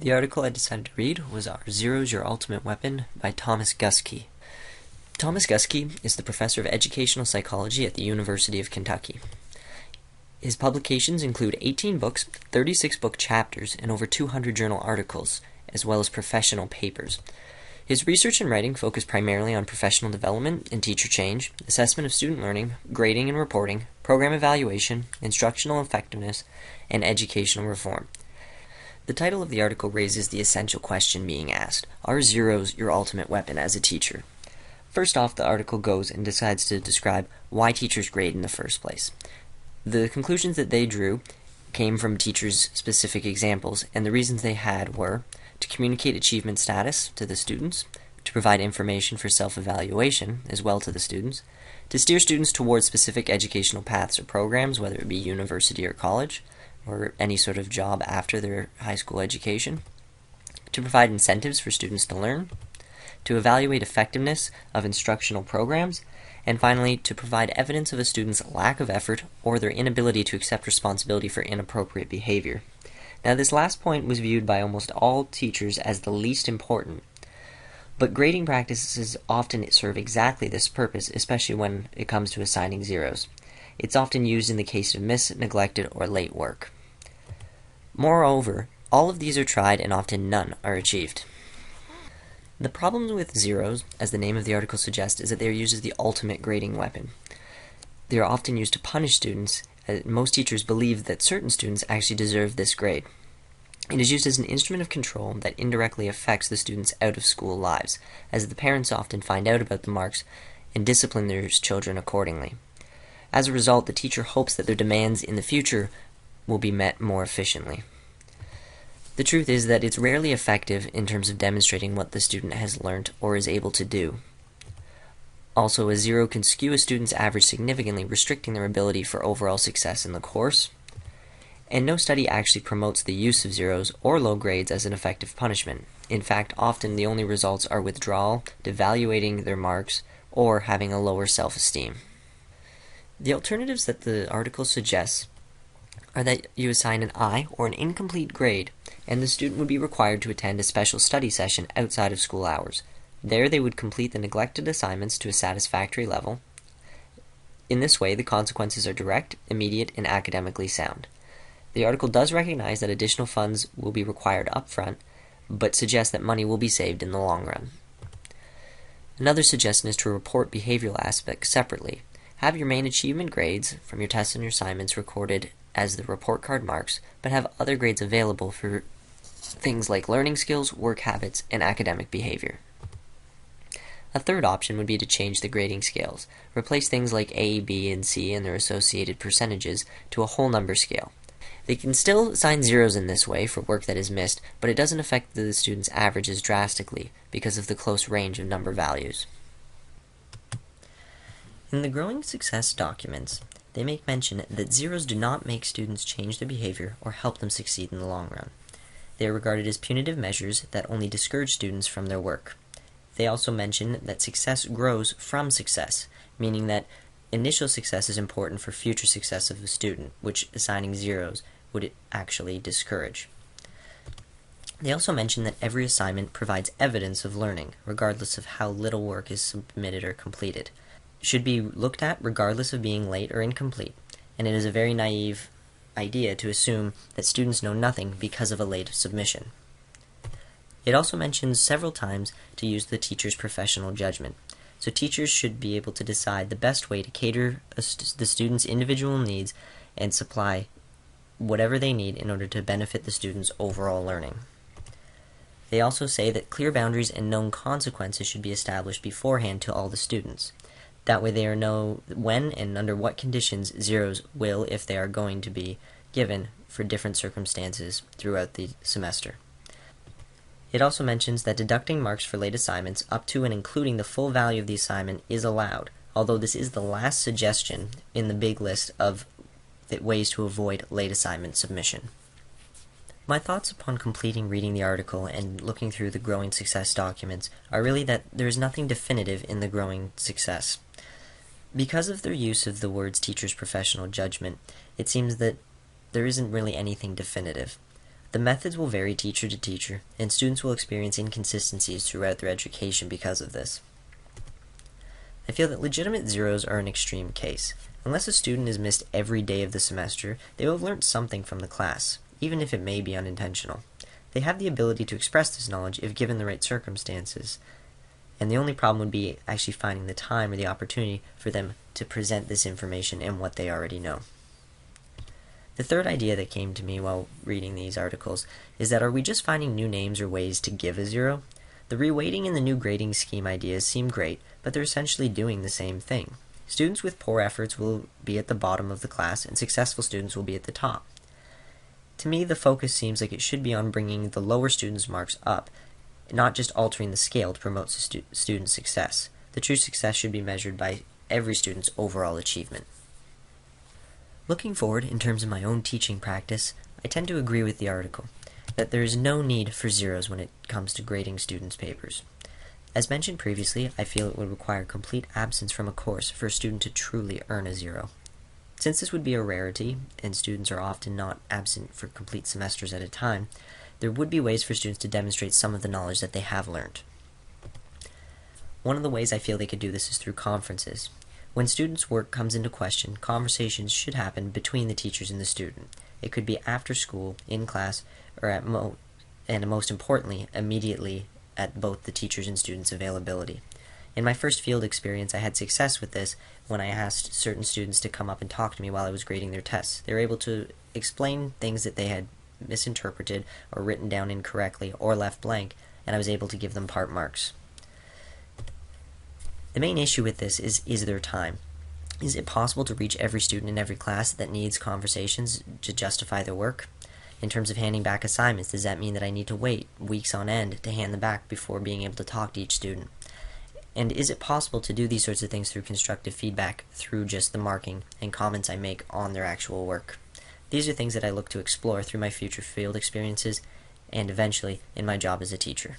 The article I decided to read was Are Zeros Your Ultimate Weapon by Thomas Guskey. Thomas Guskey is the professor of educational psychology at the University of Kentucky. His publications include 18 books, 36 book chapters, and over 200 journal articles, as well as professional papers. His research and writing focus primarily on professional development and teacher change, assessment of student learning, grading and reporting, program evaluation, instructional effectiveness, and educational reform. The title of the article raises the essential question being asked: are zeros your ultimate weapon as a teacher? First off, the article goes and decides to describe why teachers grade in the first place. The conclusions that they drew came from teachers' specific examples, and the reasons they had were to communicate achievement status to the students, to provide information for self-evaluation as well to the students, to steer students towards specific educational paths or programs, whether it be university or college, or any sort of job after their high school education, to provide incentives for students to learn, to evaluate effectiveness of instructional programs, and finally, to provide evidence of a student's lack of effort or their inability to accept responsibility for inappropriate behavior. Now, this last point was viewed by almost all teachers as the least important, but grading practices often serve exactly this purpose, especially when it comes to assigning zeros. It's often used in the case of missed, neglected, or late work. Moreover, all of these are tried and often none are achieved. The problem with zeros, as the name of the article suggests, is that they are used as the ultimate grading weapon. They are often used to punish students, as most teachers believe that certain students actually deserve this grade. It is used as an instrument of control that indirectly affects the students' out-of-school lives, as the parents often find out about the marks and discipline their children accordingly. As a result, the teacher hopes that their demands in the future will be met more efficiently. The truth is that it's rarely effective in terms of demonstrating what the student has learned or is able to do. Also, a zero can skew a student's average significantly, restricting their ability for overall success in the course. And no study actually promotes the use of zeros or low grades as an effective punishment. In fact, often the only results are withdrawal, devaluating their marks, or having a lower self-esteem. The alternatives that the article suggests are that you assign an I or an incomplete grade, and the student would be required to attend a special study session outside of school hours. There they would complete the neglected assignments to a satisfactory level. In this way, the consequences are direct, immediate, and academically sound. The article does recognize that additional funds will be required up front, but suggests that money will be saved in the long run. Another suggestion is to report behavioral aspects separately. Have your main achievement grades from your tests and your assignments recorded as the report card marks, but have other grades available for things like learning skills, work habits, and academic behavior. A third option would be to change the grading scales. Replace things like A, B, and C and their associated percentages to a whole number scale. They can still assign zeros in this way for work that is missed, but it doesn't affect the student's averages drastically because of the close range of number values. In the Growing Success documents, they make mention that zeros do not make students change their behavior or help them succeed in the long run. They are regarded as punitive measures that only discourage students from their work. They also mention that success grows from success, meaning that initial success is important for future success of a student, which assigning zeros would actually discourage. They also mention that every assignment provides evidence of learning, regardless of how little work is submitted or completed. Should be looked at regardless of being late or incomplete, and it is a very naive idea to assume that students know nothing because of a late submission. It also mentions several times to use the teacher's professional judgment, so teachers should be able to decide the best way to cater the student's individual needs and supply whatever they need in order to benefit the student's overall learning. They also say that clear boundaries and known consequences should be established beforehand to all the students. That way they know when and under what conditions zeros will, if they are going to be given for different circumstances throughout the semester. It also mentions that deducting marks for late assignments up to and including the full value of the assignment is allowed, although this is the last suggestion in the big list of ways to avoid late assignment submission. My thoughts upon completing reading the article and looking through the Growing Success documents are really that there is nothing definitive in the Growing Success. Because of their use of the words teacher's professional judgment, it seems that there isn't really anything definitive. The methods will vary teacher to teacher, and students will experience inconsistencies throughout their education because of this. I feel that legitimate zeros are an extreme case. Unless a student has missed every day of the semester, they will have learned something from the class, even if it may be unintentional. They have the ability to express this knowledge if given the right circumstances, and the only problem would be actually finding the time or the opportunity for them to present this information and what they already know. The third idea that came to me while reading these articles is that are we just finding new names or ways to give a zero? The reweighting and the new grading scheme ideas seem great, but they're essentially doing the same thing. Students with poor efforts will be at the bottom of the class, and successful students will be at the top. To me, the focus seems like it should be on bringing the lower students' marks up, not just altering the scale to promote student success. The true success should be measured by every student's overall achievement. Looking forward in terms of my own teaching practice, I tend to agree with the article, that there is no need for zeros when it comes to grading students' papers. As mentioned previously, I feel it would require complete absence from a course for a student to truly earn a zero. Since this would be a rarity, and students are often not absent for complete semesters at a time, there would be ways for students to demonstrate some of the knowledge that they have learned. One of the ways I feel they could do this is through conferences. When students' work comes into question, conversations should happen between the teachers and the student. It could be after school, in class, or and most importantly, immediately at both the teachers' and students' availability. In my first field experience, I had success with this when I asked certain students to come up and talk to me while I was grading their tests. They were able to explain things that they had misinterpreted or written down incorrectly or left blank, and I was able to give them part marks. The main issue with this is their time. Is it possible to reach every student in every class that needs conversations to justify their work? In terms of handing back assignments, does that mean that I need to wait weeks on end to hand them back before being able to talk to each student? And is it possible to do these sorts of things through constructive feedback, through just the marking and comments I make on their actual work? These are things that I look to explore through my future field experiences and eventually in my job as a teacher.